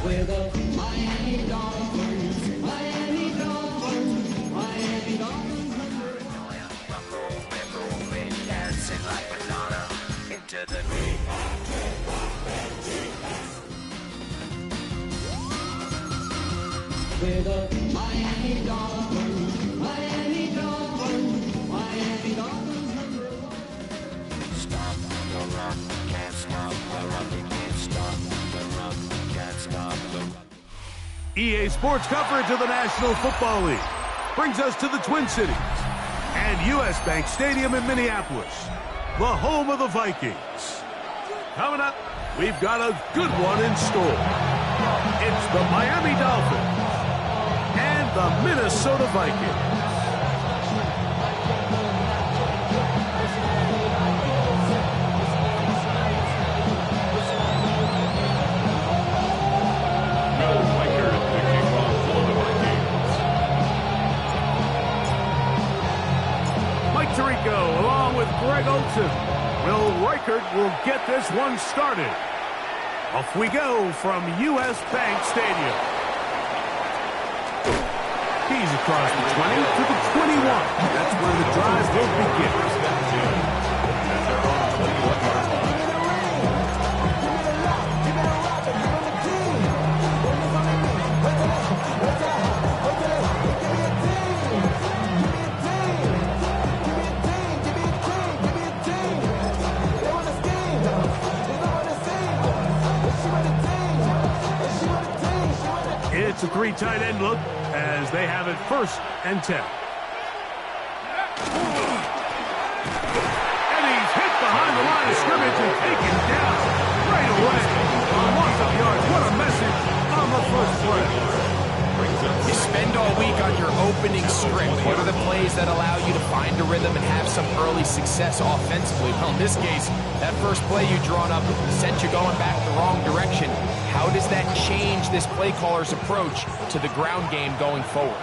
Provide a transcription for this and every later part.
We're the Miami Dolphins, Miami Dolphins, Miami Dolphins. Dancing like Madonna into the We're the Miami Dolphins, Miami Dolphins, Miami Dolphins #1. Stop the run, can't stop the run, can't stop the run, can't stop the run. EA Sports coverage of the National Football League brings us to the Twin Cities and US Bank Stadium in Minneapolis, the home of the Vikings. Coming up, we've got a good one in store. It's the Miami Dolphins and the Minnesota Vikings. Tirico, along with Greg Olson. Will Reichert will get this one started. Off we go from US Bank Stadium. He's across the 20 to the 21. That's where the drive will begin. It's a three tight end look as they have it 1st and 10. And he's hit behind the line of scrimmage and taken down right away. On loss of yards. What a message on the first play. You spend all week on your opening script. What are the plays that allow you to find a rhythm and have some early success offensively? Well, in this case, that first play you drawn up sent you going back the wrong direction. How does that change this play caller's approach to the ground game going forward?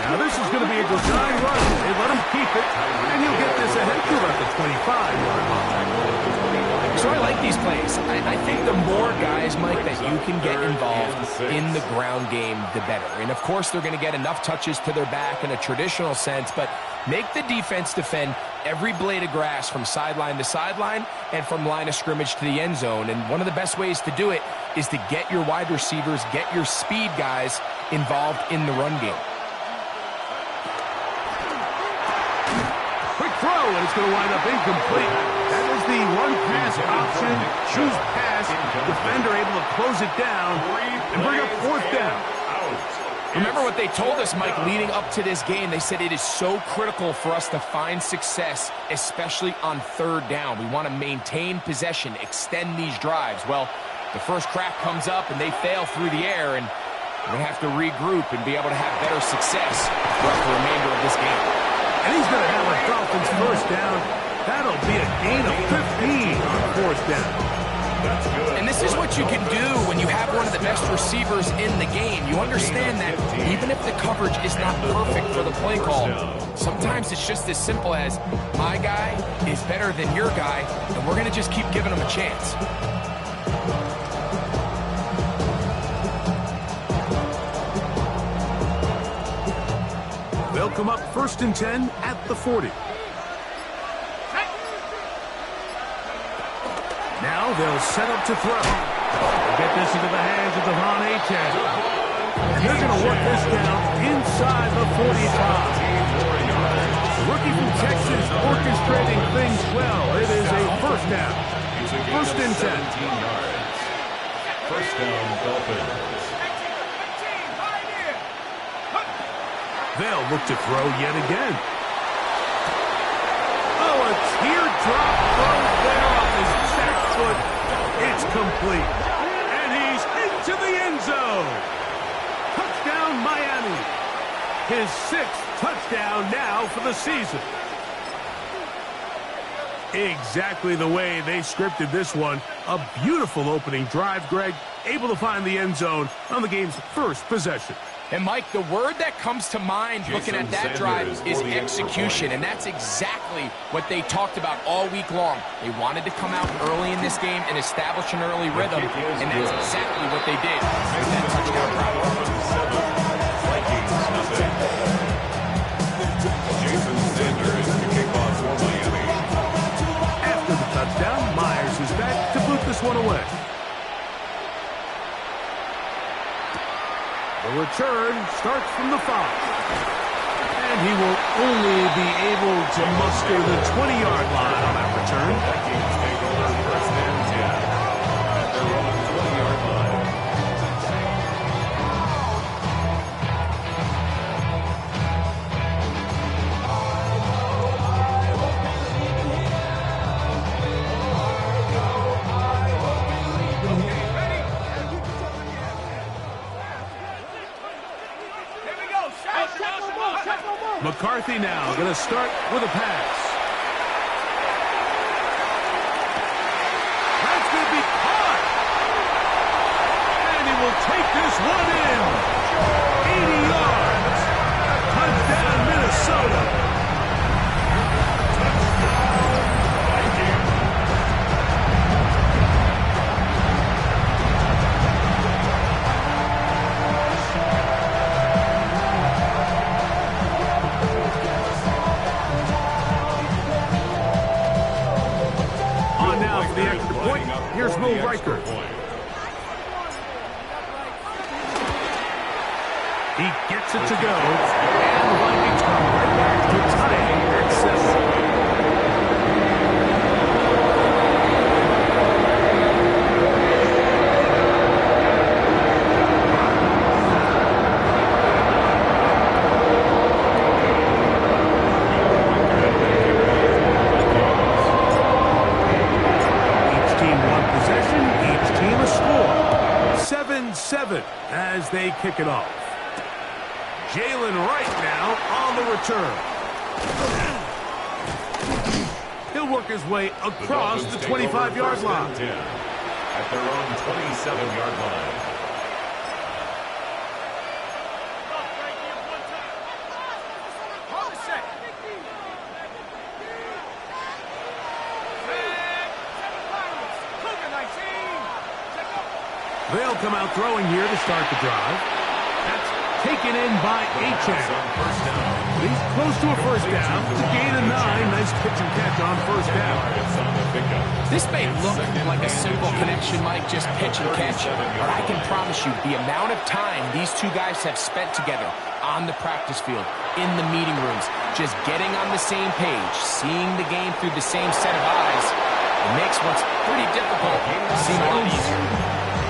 Now this is going to be a design run. They let him keep it, and he'll get this ahead to about the 25-yard line. So I like these plays. I think the more guys, Mike, that you can get involved in the ground game, the better. And of course, they're going to get enough touches to their back in a traditional sense, but make the defense defend every blade of grass from sideline to sideline and from line of scrimmage to the end zone. And one of the best ways to do it is to get your wide receivers, get your speed guys involved in the run game. Quick throw, and it's going to wind up incomplete. That was the run-pass option. Choose pass. Defender able to close it down and bring up 4th down. Remember what they told us, Mike, leading up to this game. They said it is so critical for us to find success, especially on 3rd down. We want to maintain possession, extend these drives. Well, the first crack comes up, and they fail through the air, and they have to regroup and be able to have better success throughout the remainder of this game. And he's going to have a Dolphins 1st down. That'll be a gain of 15 on 4th down. That's good. And this is what you can do when you have one of the best receivers in the game. You understand that even if the coverage is not perfect for the play call, sometimes it's just as simple as my guy is better than your guy, and we're going to just keep giving him a chance. They'll come up 1st and 10 at the 40. Now they'll set up to throw. They'll get this into the hands of Devon Achane. And they're going to work this down inside the 45. The rookie from Texas orchestrating things well. It is a 1st down. 1st and 10. 1st down, Dolphins. They'll look to throw yet again. Oh, a teardrop throw there off his back foot. It's complete. And he's into the end zone. Touchdown, Miami. His 6th touchdown now for the season. Exactly the way they scripted this one. A beautiful opening drive, Greg. Able to find the end zone on the game's 1st possession. And Mike, the word that comes to mind looking at that drive is execution, and that's exactly what they talked about all week long. They wanted to come out early in this game and establish an early rhythm, and that's exactly what they did with that touchdown drive. After the touchdown, Myers is back to boot this one away. The return starts from the 5. And he will only be able to muster the 20-yard line on that return. Vikings take over first and 10 at their own 20-yard line. McCarthy now going to start with a pass. That's going to be caught. And he will take this one in. 80 yards. Touchdown, Minnesota. Here's Will Riker. He gets it to go. And the Vikings come right back to tying at 7. As they kick it off. Jalen Wright now on the return. He'll work his way across the 25-yard line. At their own 27-yard line. They'll come out throwing here to start the drive. That's taken in by Achane. He's close to a first down. To gain a 9. Nice pitch and catch on first down. This may look like a simple connection, Mike, just pitch and catch. But I can promise you the amount of time these two guys have spent together on the practice field, in the meeting rooms, just getting on the same page, seeing the game through the same set of eyes, it makes what's pretty difficult seem a lot easier.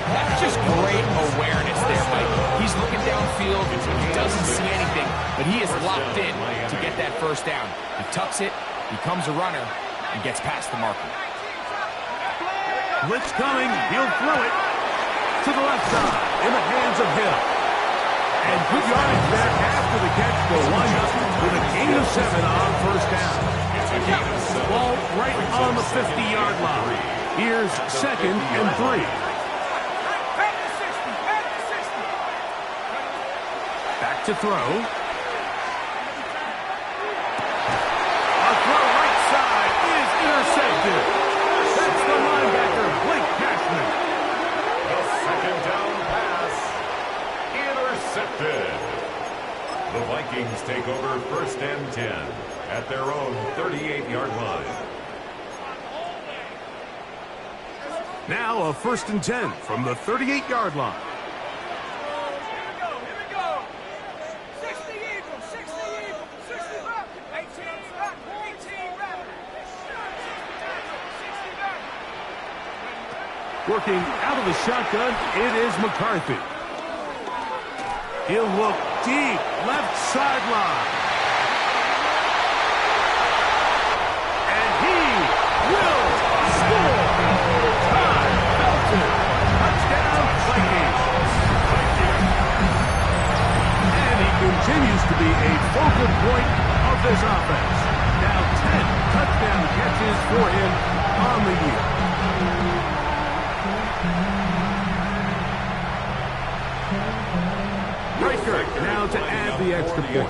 That's just great awareness there, Mike. He's looking downfield. He doesn't see anything, but he is locked in to get that first down. He tucks it, becomes a runner, and gets past the marker. Blitz coming. He'll throw it to the left side in the hands of Hill. And good yardage there after the catch to wind up with a gain of 7 on first down. Ball right on the 50-yard line. Here's 2nd and 3. Back to throw. A throw right side is intercepted. That's the linebacker, Blake Cashman. The second down pass intercepted. The Vikings take over first and 10 at their own 38-yard line. Now a 1st and 10 from the 38-yard line. Working out of the shotgun, it is McCarthy. He'll look deep, left sideline. And he will score. Todd Felton. Touchdown, Vikings. And he continues to be a focal point of this offense. Now 10 touchdown catches for him on the year. Riker the extra point.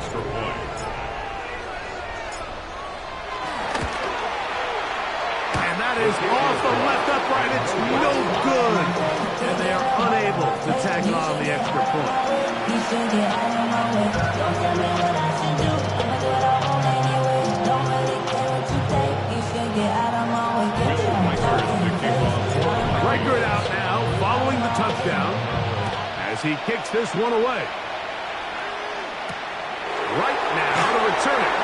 And that is off the left upright. It's no good. And they are unable to tack on the extra point. Record out now, following the touchdown, as he kicks this one away. Right now to return it.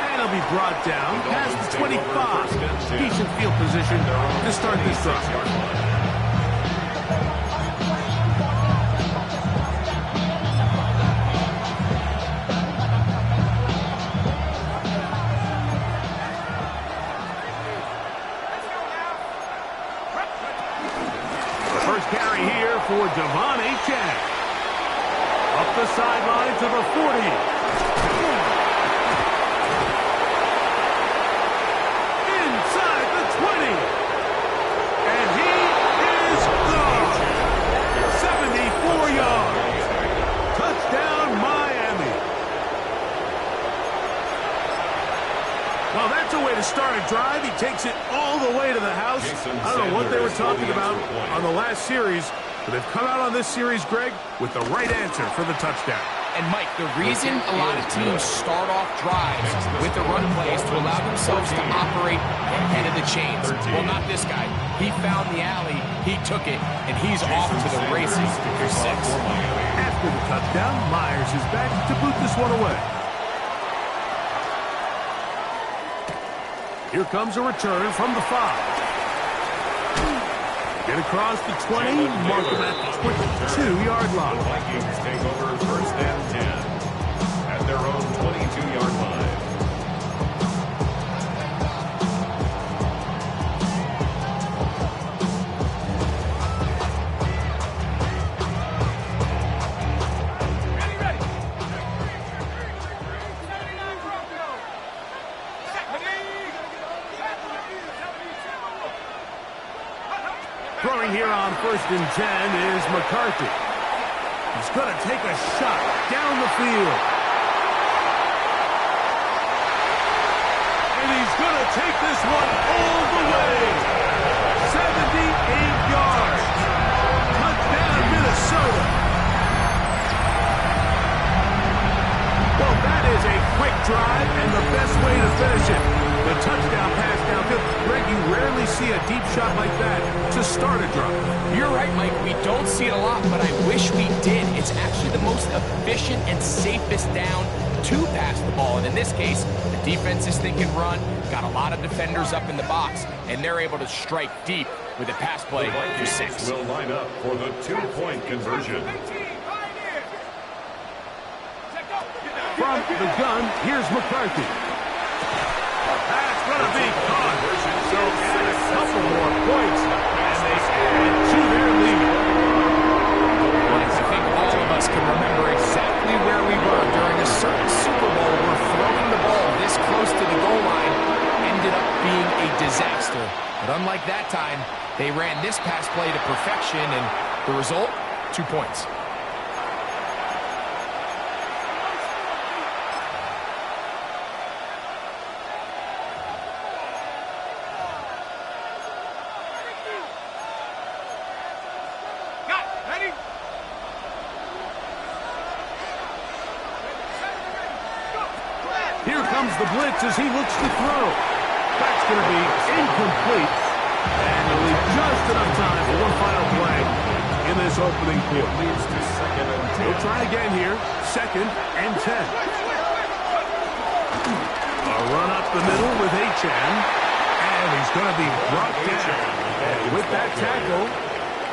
And he'll be brought down past the 25. Decent field position to start this drive. Carry here for Devon Achane. Up the sideline to the 40. Inside the 20. And he is gone. 74 yards. Touchdown, Miami. Well, that's a way to start a drive. He takes it all the way to the house. I don't know what they were talking about on the last series, but they've come out on this series, Greg, with the right answer for the touchdown. And, Mike, the reason a lot of teams start off drives with the run plays to allow themselves to operate ahead of the chains. Well, not this guy. He found the alley, he took it, and he's off to the races for 6. After the touchdown, Myers is back to boot this one away. Here comes a return from the 5. Get across the 20, mark him at the 22-yard line. The Vikings take over first and 10 at their own 22-yard line. Throwing here on first and 10 is McCarthy. He's going to take a shot down the field. And he's going to take this one all the way. 78 yards. Touchdown, Minnesota. Well, that is a quick drive and the best way to finish it. The touchdown pass downfield. Greg, you rarely see a deep shot like that to start a drive. You're right, Mike. We don't see it a lot, but I wish we did. It's actually the most efficient and safest down to pass the ball. And in this case, the defense is thinking run, got a lot of defenders up in the box, and they're able to strike deep with a pass play for 6. Will line up for the 2-point conversion. From the gun, here's McCarthy. That's going to be caught. So add a couple more points, and they add to their lead. I think all of us can remember exactly where we were during a certain Super Bowl where throwing the ball this close to the goal line ended up being a disaster. But unlike that time, they ran this pass play to perfection, and the result, 2 points. Here comes the blitz as he looks to throw. That's going to be incomplete. And he'll leave just enough time for one final play in this opening quarter. Leads to second and 10. He'll try again here. Second and 10. A run up the middle with Achane. And he's going to be brought down. And with that tackle,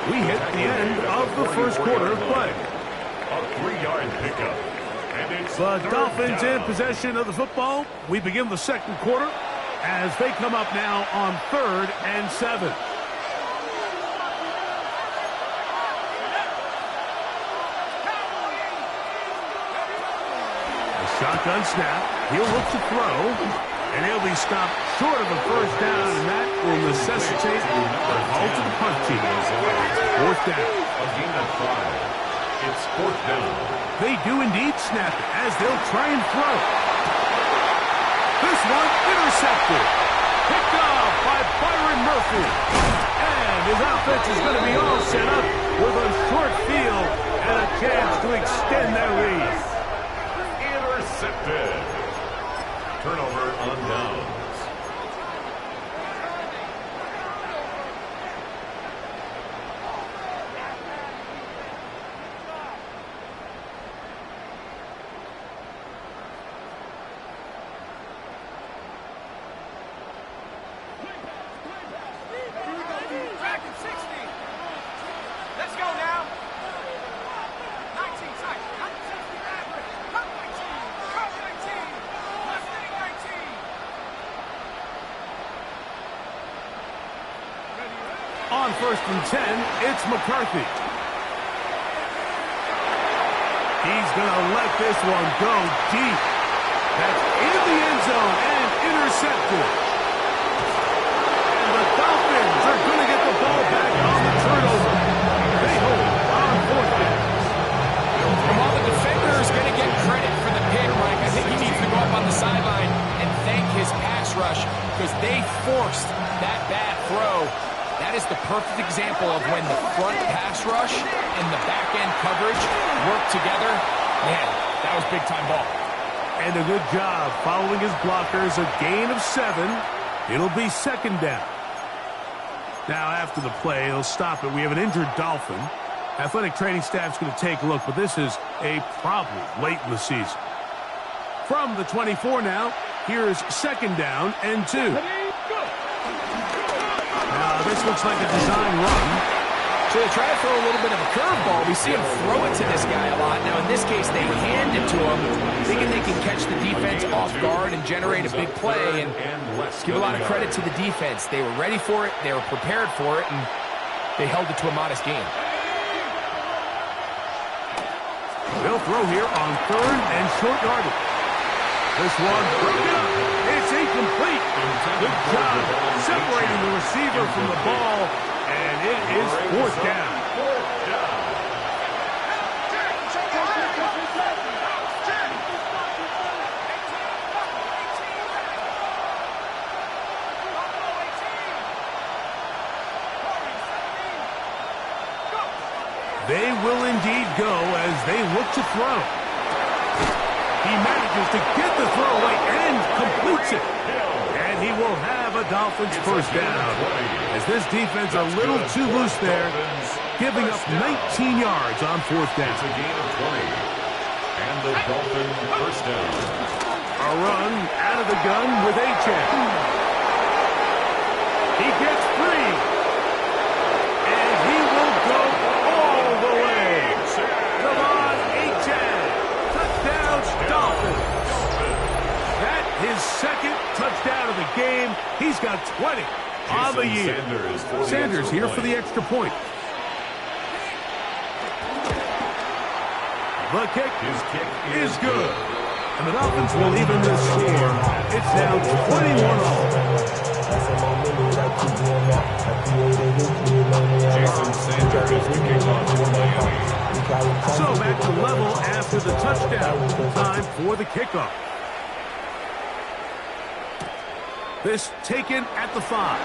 we hit the end of the first quarter of play. A 3-yard pickup. The Dolphins in possession of the football. We begin the second quarter as they come up now on 3rd and 7. A shotgun snap. He'll look to throw, and he'll be stopped short of a first down, and that will necessitate a halt to the punt team. 4th down. A gain of 5. It's fourth down. They do indeed snap it as they'll try and throw. This one intercepted. Picked off by Byron Murphy. And his offense is going to be all set up with a short field and a chance to extend their lead. Intercepted. Turnover on downs. On 1st and 10, it's McCarthy. He's going to let this one go deep. That's in the end zone and intercepted. And the Dolphins are going to get the ball back on the turnover. They hold on 4th down. And while the defender is going to get credit for the pick, Mike, I think he needs to go up on the sideline and thank his pass rush because they forced that bad throw. That is the perfect example of when the front pass rush and the back-end coverage work together. Man, that was big-time ball. And a good job following his blockers. A gain of 7. It'll be 2nd down. Now, after the play, he'll stop it. We have an injured Dolphin. Athletic training staff's going to take a look, but this is a problem late in the season. From the 24 now, here's 2nd down and 2. This looks like a design run. So they try to throw a little bit of a curveball. We see him throw it to this guy a lot. Now, in this case, they hand it to him, thinking they can catch the defense off guard and generate a big play. And give a lot of credit to the defense. They were ready for it, they were prepared for it, and they held it to a modest gain. They'll throw here on 3rd and short yardage. This one broken up. It's incomplete. Good job separating the receiver from the ball, and it is 4th down. They will indeed go as they look to throw. He manages to get the throw away and completes it. And he will have a Dolphins 1st down. As this defense a little too loose there, giving up 19 yards on 4th down. It's a gain of 20. And the Dolphins 1st down. A run out of the gun with Achane. He gets free. And he will go all the way. Come on, Achane. Touchdown, Dolphins. That his 2nd touchdown of the game. He's got 20 on the year. Sanders here for the extra point. The kick is good. And the Dolphins will even the score. It's now 21-all. Jason Sanders is the kickoff for Miami. So back to level after the touchdown. Time for the kickoff. This taken at the 5.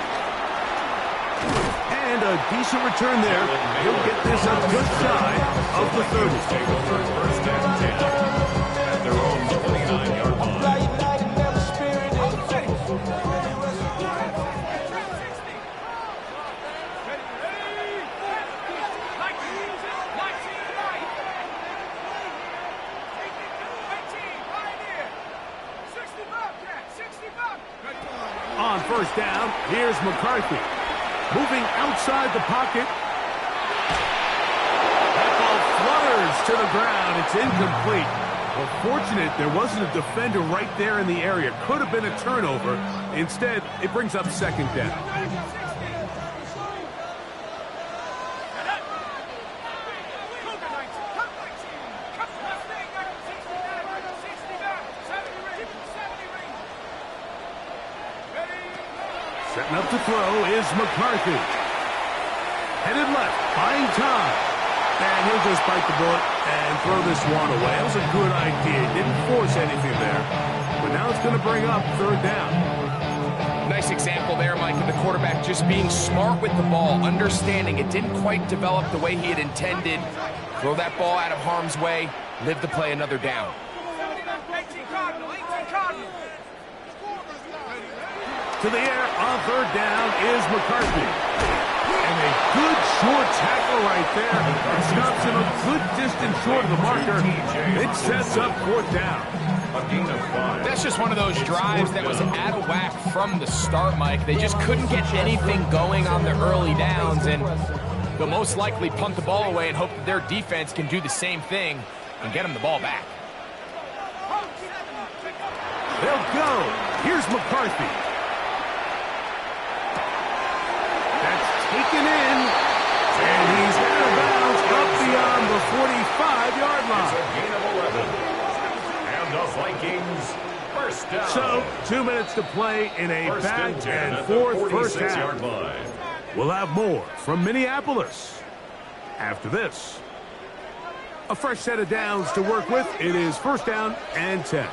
And a decent return there. He'll get this up just shy of the 30. Take over 1st and 10 at their own 29-yard line. On 1st down, here's McCarthy. Moving outside the pocket. That ball flutters to the ground. It's incomplete. Well, fortunate there wasn't a defender right there in the area. Could have been a turnover. Instead, it brings up 2nd down. Setting up to throw is McCarthy. Headed left, buying time. And he'll just bite the bullet and throw this one away. It was a good idea. Didn't force anything there. But now it's going to bring up third down. Nice example there, Mike, of the quarterback just being smart with the ball, understanding it didn't quite develop the way he had intended. Throw that ball out of harm's way, live to play another down. To the air on third down is McCarthy. And a good short tackle right there. It stops him a good distance short of the marker. It sets up fourth down. That's just one of those drives that was out of whack from the start, Mike. They just couldn't get anything going on the early downs, and they'll most likely punt the ball away and hope that their defense can do the same thing and get them the ball back. They'll go. Here's McCarthy. That's taken in, and he's out of bounds up beyond the 45-yard line. It's a gain of 11. And the Vikings first down. So, 2 minutes to play in a back and forth first half. Line. We'll have more from Minneapolis after this. A fresh set of downs to work with. It is first down and 10.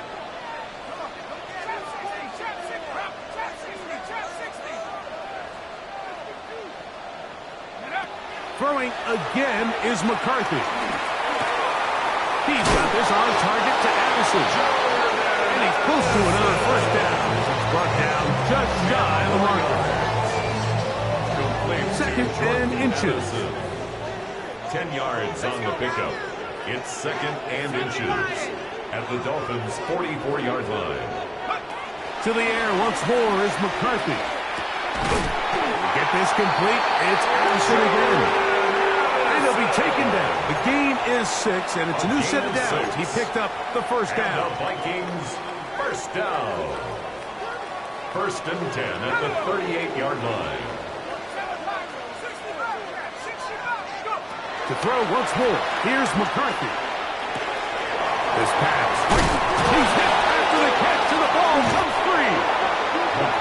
Throwing again is McCarthy. He's got this on target to Addison. And he's close to another first down. Brought down just shy of the marker. Second and inches. 10 yards on the pickup. It's second and inches at the Dolphins' 44-yard line. To the air once more is McCarthy. Get this complete. It's Addison again. And he'll be taken down. The gain is 6, and it's a new set of downs. He picked up the first down. And the Vikings first down. First and 10 at the 38-yard line. To throw once more, here's McCarthy. This pass. He's hit after the catch, and the ball comes free.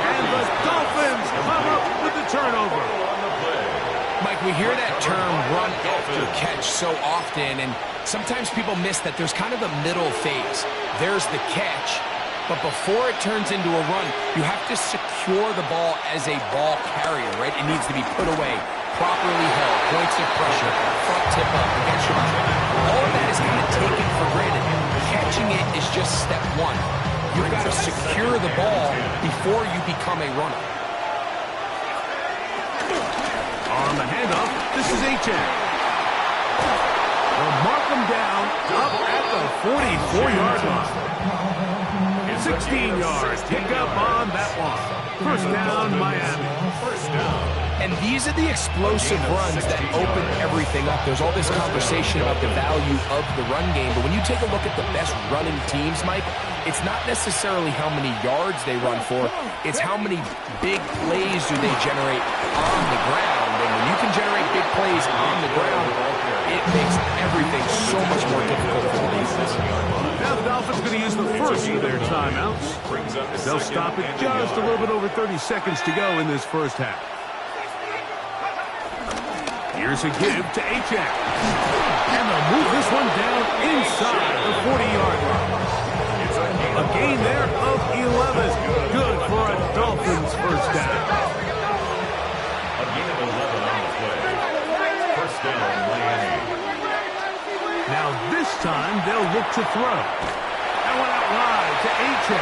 And the Dolphins come up with the turnover. Mike, we hear that term run after catch so often, and sometimes people miss that there's kind of a middle phase. There's the catch, but before it turns into a run, you have to secure the ball as a ball carrier, right? It needs to be put away, properly held, points of pressure, front tip up against your back. All of that is kind of taken for granted. Catching it is just step one. You've got to secure the ball before you become a runner. On the handoff, this is H.A. They'll mark him down up at the 44-yard line. 16 yards. Pick up on that one. First down, Miami. First down. And these are the explosive runs that open everything up. There's all this conversation about the value of the run game, but when you take a look at the best running teams, Mike, it's not necessarily how many yards they run for, it's how many big plays do they generate on the ground. And when you can generate big plays on the ground, it makes everything so much more difficult for the defense. Now the Dolphins are going to use the first of their timeouts. They'll stop it just a little bit over 30 seconds to go in this first half. Here's a give to H.A. And they'll move this one down inside the 40-yard line. A gain there of 11. Good for a Dolphins first down. A gain of 11 on the play. First down, Miami. Now this time they'll look to throw. That one out wide to H.A.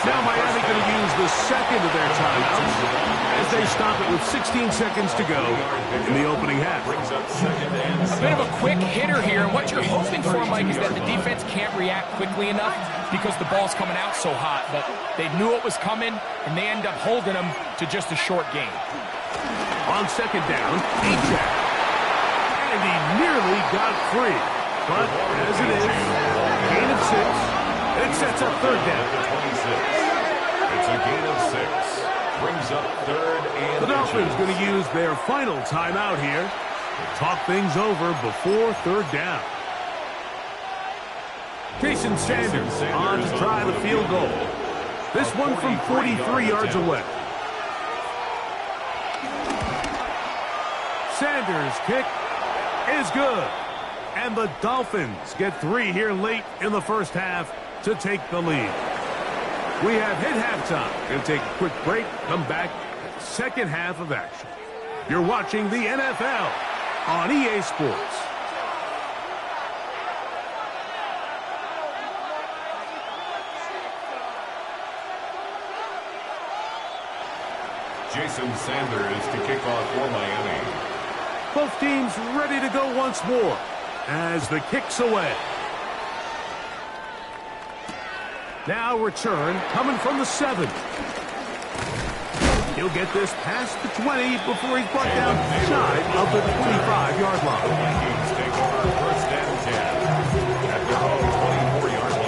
Now Miami going to use the second of their timeouts as they stop it with 16 seconds to go in the opening half. A bit of a quick hitter here, and what you're hoping for, Mike, is that the defense can't react quickly enough because the ball's coming out so hot, but they knew it was coming, and they end up holding them to just a short gain. On second down, H.A. And he nearly got free, but as it is, gain of 6. It sets up third down. It's a gain of 6. Brings up third and The Dolphins going to use their final timeout here to talk things over before third down. Jason Sanders on to try the field goal. This one from 43 yards away. Sanders kick is good. And the Dolphins get 3 here late in the first half to take the lead. We have hit halftime. Going to take a quick break, come back, second half of action. You're watching the NFL on EA Sports. Jason Sanders to kick off for Miami. Both teams ready to go once more as the kick's away. Now return coming from the 7. He'll get this past the 20 before he's brought down shy of the 25-yard line. The Vikings take over first and 10 at their own 24-yard line.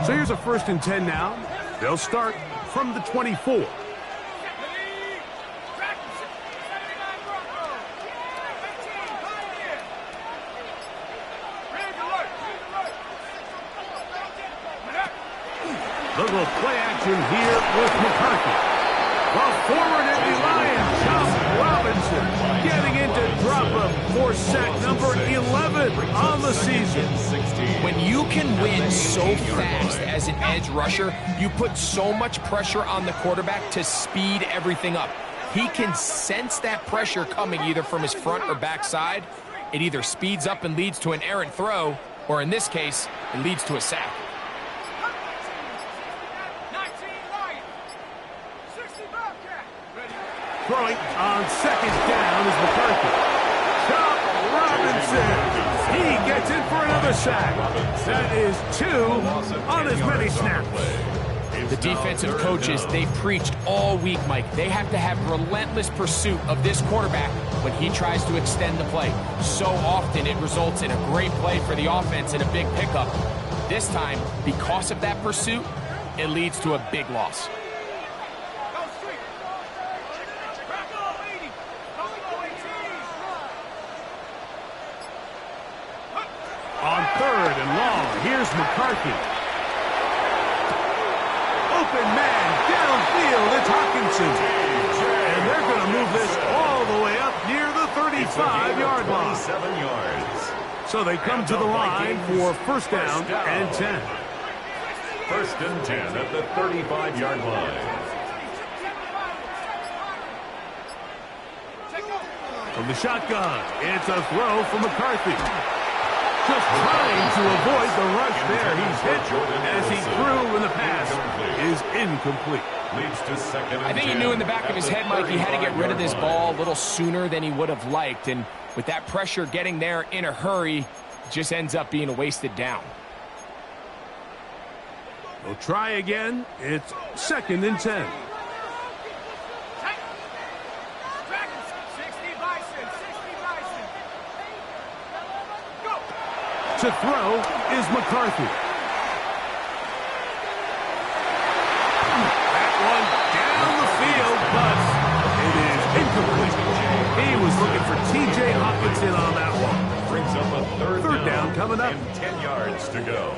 So here's a first and 10 now. They'll start from the 24. Little play action here with McCarthy. Well, forward at the Lions, Robinson getting into drop up for sack number 11 on the season. When you can win so fast as an edge rusher, you put so much pressure on the quarterback to speed everything up. He can sense that pressure coming either from his front or back side. It either speeds up and leads to an errant throw, or in this case, it leads to a sack. Throwing on second down is McCarthy. Chop Robinson. He gets in for another sack. That is 2 on as many snaps. The defensive coaches, they preached all week, Mike. They have to have relentless pursuit of this quarterback when he tries to extend the play. So often it results in a great play for the offense and a big pickup. This time, because of that pursuit, it leads to a big loss. On third and long, here's McCarthy. Open man, downfield, it's Hawkinson. And they're going to move this all the way up near the 35-yard line. 7 yards. So they come to the line for first down and 10. First and 10 at the 35-yard line. From the shotgun, it's a throw for McCarthy. Just trying to avoid the rush there. He's hit as he threw when the pass is incomplete. Leads to second and I think he knew in the back of his head, Mike, he had to get rid of this ball a little sooner than he would have liked. And with that pressure getting there in a hurry, it just ends up being a wasted down. They'll try again. It's second and 10. To throw is McCarthy. That one down the field, but it is incomplete. He was looking for T.J. Hawkinson on that one. Brings up a third down coming up. And 10 yards to go.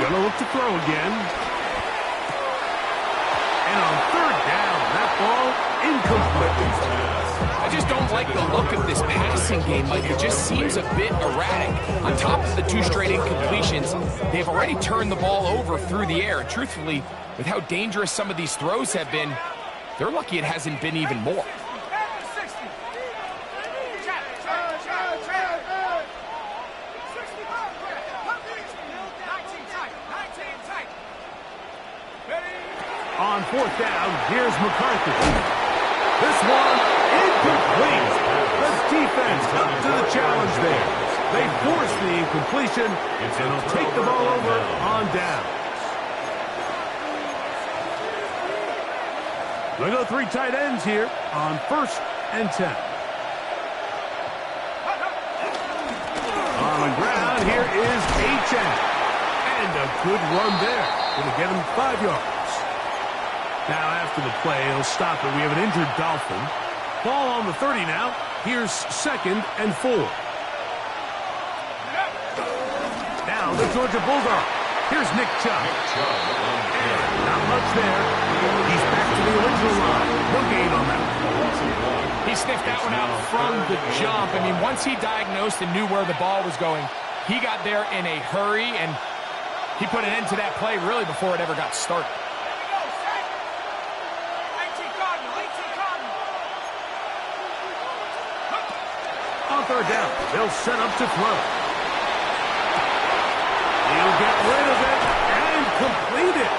Gonna look to throw again. And on third down, that ball incomplete. I just don't like the look of this passing game, Mike. It just seems a bit erratic. On top of the 2 straight incompletions, they've already turned the ball over through the air. And truthfully, with how dangerous some of these throws have been, they're lucky it hasn't been even more. On fourth down, here's McCarthy. This one, incomplete. The defense up to the challenge there. They force the incompletion, and they'll take the ball over on down. They go 3 tight ends here on first and 10. On the ground, here is H.N. And And a good run there. It'll get him 5 yards. Now, after the play, he'll stop it. We have an injured Dolphin. Ball on the 30 now. Here's 2nd and 4. Now, the Georgia Bulldog. Here's Nick Chubb. And not much there. He's back to the original line. No gain on that. He sniffed that one out from the jump. I mean, once he diagnosed and knew where the ball was going, he got there in a hurry, and he put an end to that play really before it ever got started. On 3rd down, they'll set up to throw. He'll get rid of it and complete it.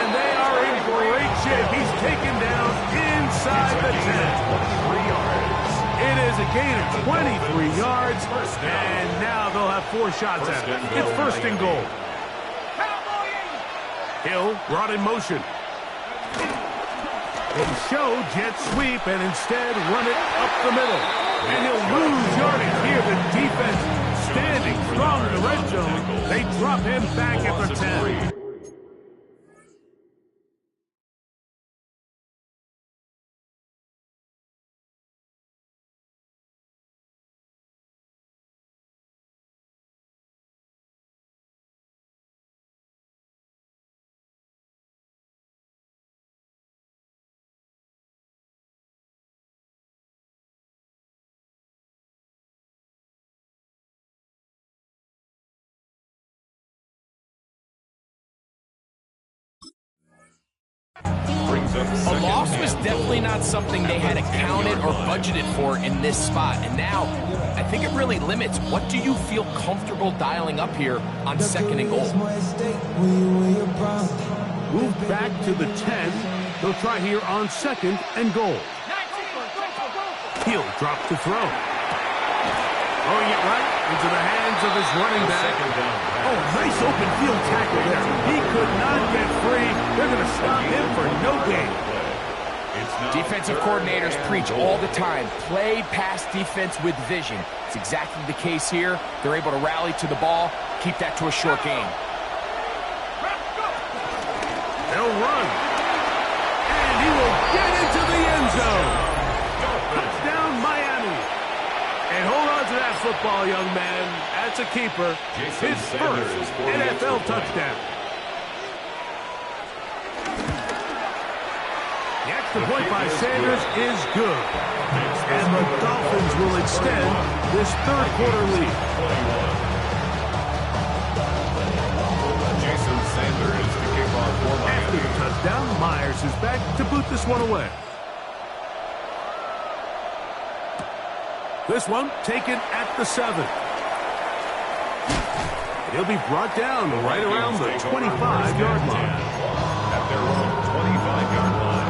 And they are in great shape. He's taken down inside the 10. 3 yards. It is a gain of 23 yards, and now they'll have 4 shots at it. It's 1st and goal. Hill brought in motion. They show jet sweep and instead run it up the middle. And he'll lose yardage here. The defense standing strong in the red zone. They drop him back at the 10. A loss was definitely not something they had accounted or budgeted for in this spot. And now, I think it really limits what do you feel comfortable dialing up here on 2nd and goal. Move back to the 10. They'll try here on 2nd and goal. He'll drop to throw. Throwing it right into the hands of his running back. Oh, nice open field tackle there. He could not get free. They're going to stop him for no gain. Defensive coordinators preach all the time, play pass defense with vision. It's exactly the case here. They're able to rally to the ball, keep that to a short game. They'll run. And he will get into the end zone. Touchdown, Miami. And hold on to that football, young man. That's a keeper. His first NFL touchdown. The extra point by Sanders is good. And the Dolphins will extend this 3rd quarter lead. Jason Sanders to kick off for Miami. After the touchdown, Myers is back to boot this one away. This one taken at the 7. He'll be brought down right around the 25-yard line. At their own 25-yard line.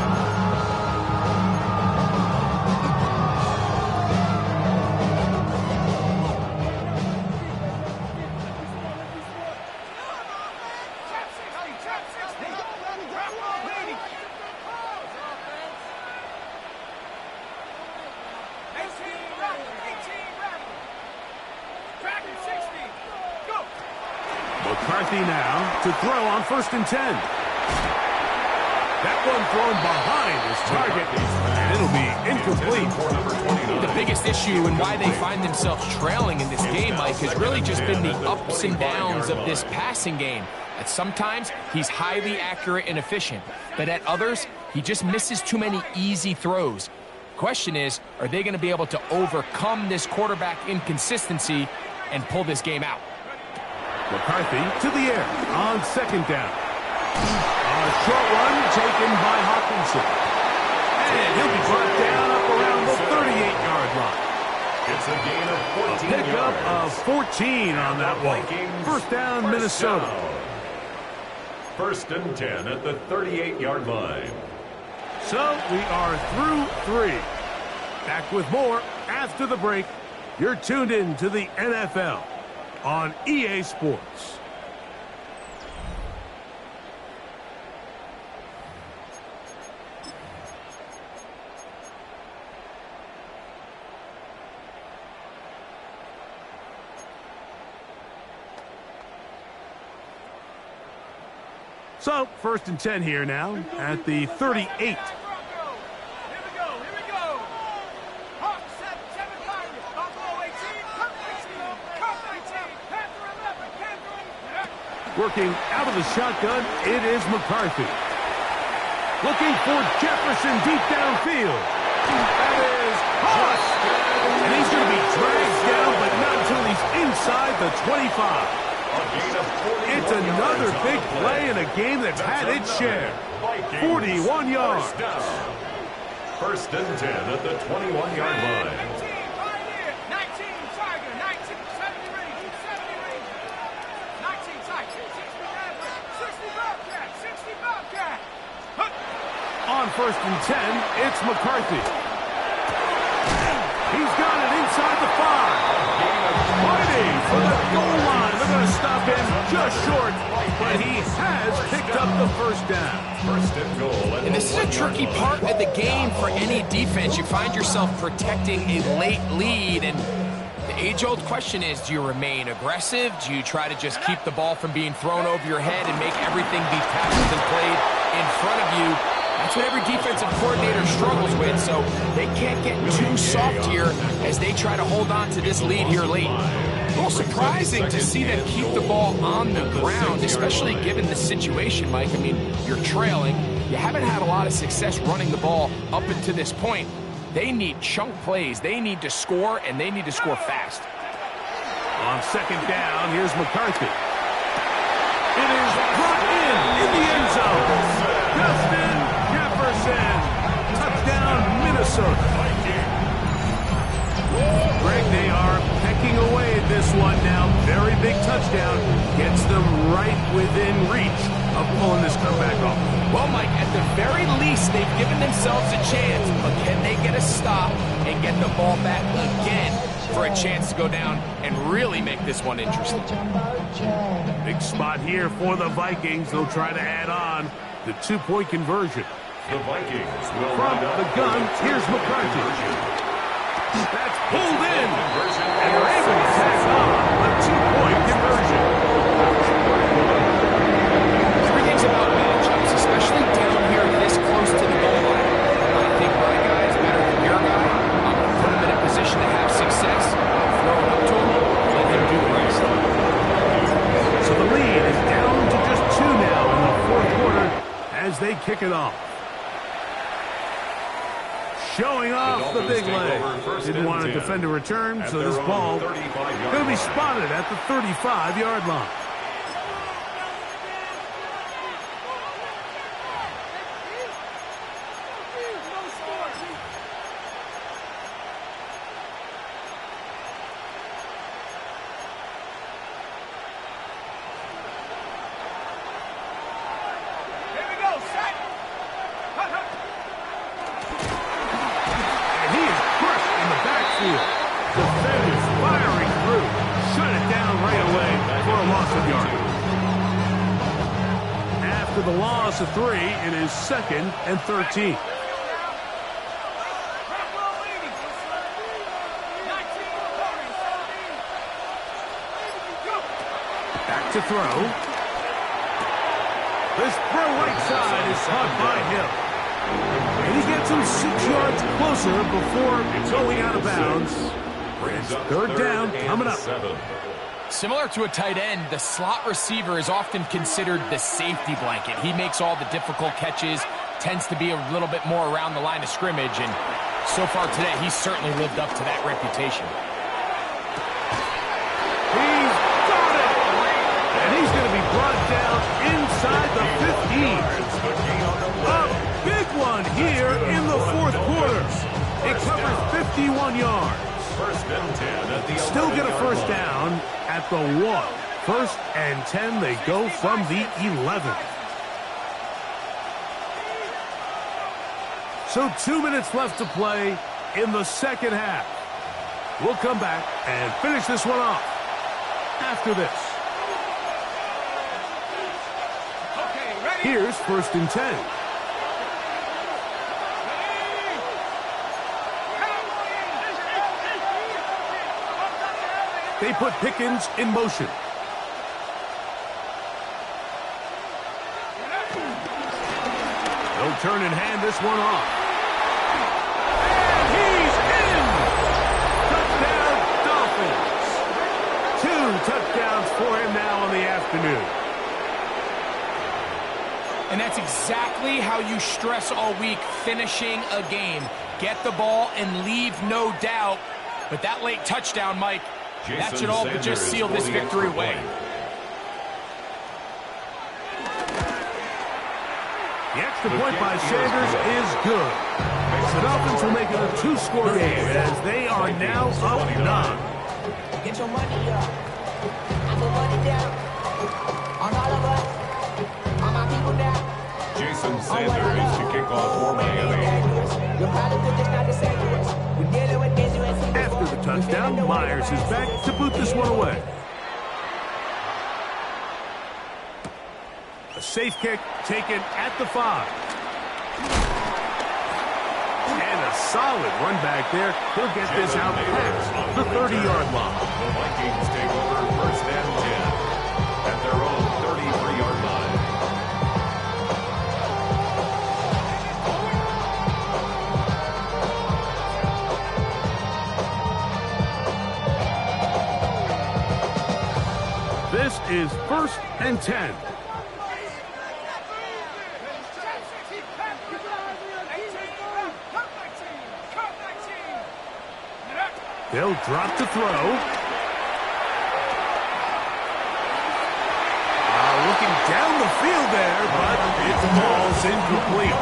McCarthy now to throw on 1st and 10. That one thrown behind his target, and it'll be incomplete. The biggest issue and why they find themselves trailing in this game, Mike, has really just been the ups and downs of this passing game. At sometimes, he's highly accurate and efficient, but at others, he just misses too many easy throws. Question is, are they going to be able to overcome this quarterback inconsistency and pull this game out? McCarthy to the air on 2nd down. A short one taken by Hawkinson. And he'll be brought down up around the 38-yard line. It's a gain of 14 Pick up yards. of 14 on that one. 1st down, Minnesota. 1st and 10 at the 38-yard line. So we are through 3. Back with more after the break. You're tuned in to the NFL on EA Sports. So, 1st and 10 here now at the 38. Working out of the shotgun, it is McCarthy. Looking for Jefferson deep downfield. That is caught. And he's going to be dragged down, but not until he's inside the 25. It's another big play in a game that's had its share. 41 yards. 1st and 10 at the 21-yard line. On 1st and 10, it's McCarthy. He's got it inside the 5. Fighting for the goal line. They're going to stop him just short, but he has picked up the 1st down. 1st and goal. And this is a tricky part of the game for any defense. You find yourself protecting a late lead, and the age-old question is, do you remain aggressive? Do you try to just keep the ball from being thrown over your head and make everything be passed and played in front of you? That's what every defensive coordinator struggles with, so they can't get too soft here as they try to hold on to this lead here late. A little surprising to see them keep the ball on the ground, especially given the situation, Mike. I mean, you're trailing. You haven't had a lot of success running the ball up until this point. They need chunk plays. They need to score, and they need to score fast. On 2nd down, here's McCarthy. It is brought in the end zone. Justin Jefferson. Touchdown, Minnesota. Greg, they are pecking away at this one now. Very big touchdown. Gets them right within reach of pulling this comeback off. Well, Mike, at the very least, they've given themselves a chance, but can they get a stop and get the ball back again for a chance to go down and really make this one interesting? Big spot here for the Vikings. They'll try to add on the 2-point conversion. The Vikings will From the gun, here's McCarthy. That's pulled in, and they're able to tack on a 2-point conversion. Everything's about matchups, especially down here this close to the goal line. I think my guy is better than your guy. I'm going to put him in a position to have success. Throw it up to him, let him do the rest. So the lead is down to just 2 now in the 4th quarter as they kick it off. Showing off the big leg. Didn't want to defend a return, so this ball going to be spotted at the 35-yard line. Defenders firing through. Shut it down right away for a loss of yardage. After the loss of 3, it is 2nd and 13. Back to throw. This throw right side is caught by Hill. And he gets him 6 yards closer before going out of bounds. It's 3rd down coming up. Similar to a tight end, the slot receiver is often considered the safety blanket. He makes all the difficult catches, tends to be a little bit more around the line of scrimmage, and so far today, he's certainly lived up to that reputation. He's got it! And he's going to be brought down inside the 15. A big one here in the 4th quarter. It covers 51 yards. 1st and 10 at the Still get a 1st down at the 1. 1st and 10, they go from the 11. So 2 minutes left to play in the 2nd half. We'll come back and finish this one off after this. Here's 1st and 10. They put Pickens in motion. He'll turn and hand this one off. And he's in! Touchdown, Dolphins! 2 touchdowns for him now on the afternoon. And that's exactly how you stress all week, finishing a game. Get the ball and leave no doubt. But that late touchdown, Mike, that should all but just seal this victory away. The extra point by Sanders is good. The Dolphins will make it a 2-score game as they are now up 9. Get your money up. I put money down. On all of us. On my people now. Jason Sanders to kick off for Miami. After the touchdown, Myers is back to boot this one away. A safe kick taken at the 5. And a solid run back there. He'll get this out past the 30-yard line. The Vikings take over 1st and 10 at their own 33-yard line. This is 1st and 10. They'll drop to throw. Looking down the field there, but it falls incomplete.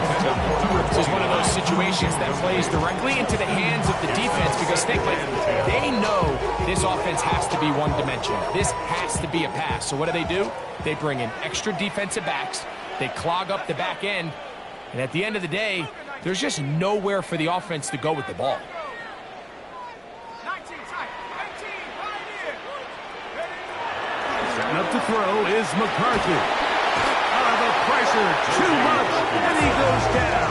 This is one of those situations that plays directly into the hands of the defense because think like they know this offense has to be one-dimensional. This has to be a pass. So what do? They bring in extra defensive backs. They clog up the back end. And at the end of the day, there's just nowhere for the offense to go with the ball. Setting up to throw is McCarthy. The pressure, too much, and he goes down.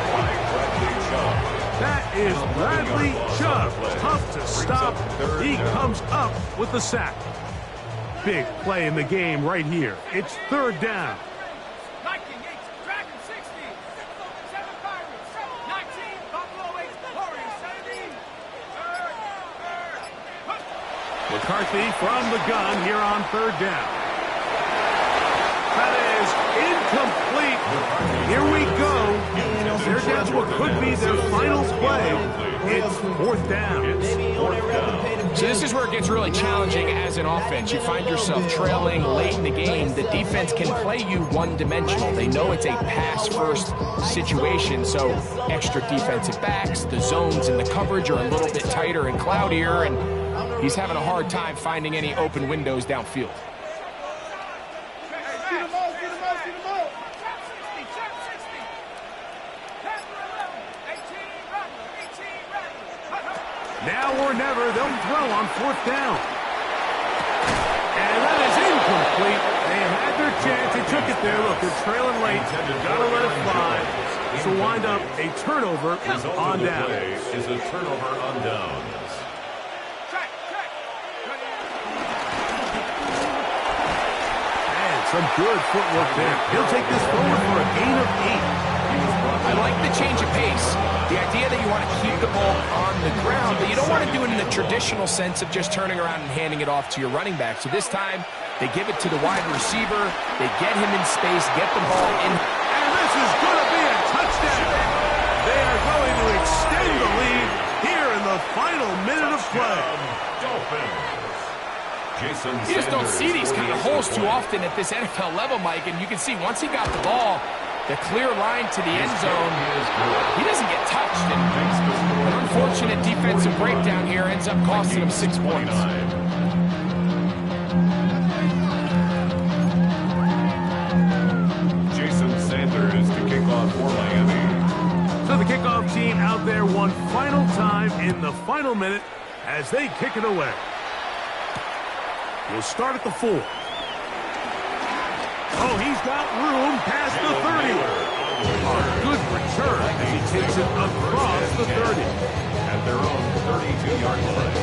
That is Bradley Chubb. Tough to stop. He comes up with the sack. Big play in the game right here. It's 3rd down. McCarthy from the gun here on 3rd down. That is incomplete. Here we go. They're down to what could be their final play. It's 4th down. So this is where it gets really challenging as an offense. You find yourself trailing late in the game. The defense can play you one-dimensional. They know it's a pass-first situation, so extra defensive backs, the zones and the coverage are a little bit tighter and cloudier, and he's having a hard time finding any open windows downfield. Now or never, they'll throw on 4th down. And that is incomplete. They had their chance. They took it there. Look, they're trailing late. Got to let it fly. So wind up a turnover on downs. Is a turnover on downs. And some good footwork there. He'll take this forward for a gain of 8. I like the change of pace. The idea that you want to keep the ball on the ground, but you don't want to do it in the traditional sense of just turning around and handing it off to your running back. So this time, they give it to the wide receiver. They get him in space, get the ball in. And this is going to be a touchdown. They are going to extend the lead here in the final minute of play. You just don't see these kind of holes too often at this NFL level, Mike. And you can see once he got the ball, the clear line to the end zone, he doesn't get touched. And an unfortunate defensive breakdown here ends up costing him 6 points. Jason Sanders to kick off for Miami. So the kickoff team out there one final time in the final minute as they kick it away. We'll start at the 4. Oh, he's got room past the 30. A good return as he takes it across the 30. At their own 32-yard line.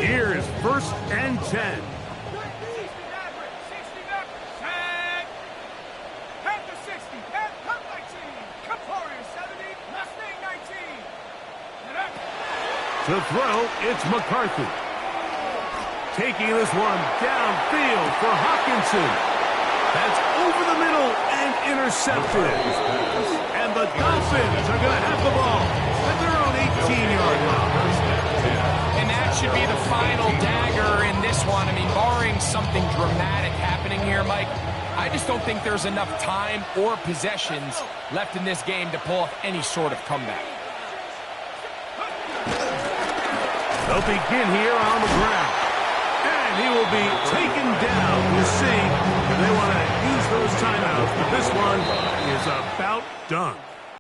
Here is 1st and 10. To throw, it's McCarthy. Taking this one downfield for Hawkinson. That's over the middle and intercepted. And the Dolphins are going to have the ball at their own 18-yard line. And that should be the final dagger in this one. I mean, barring something dramatic happening here, Mike, I just don't think there's enough time or possessions left in this game to pull off any sort of comeback. They'll begin here on the ground. And he will be taken down. We'll see if they want to use those timeouts, but this one is about done.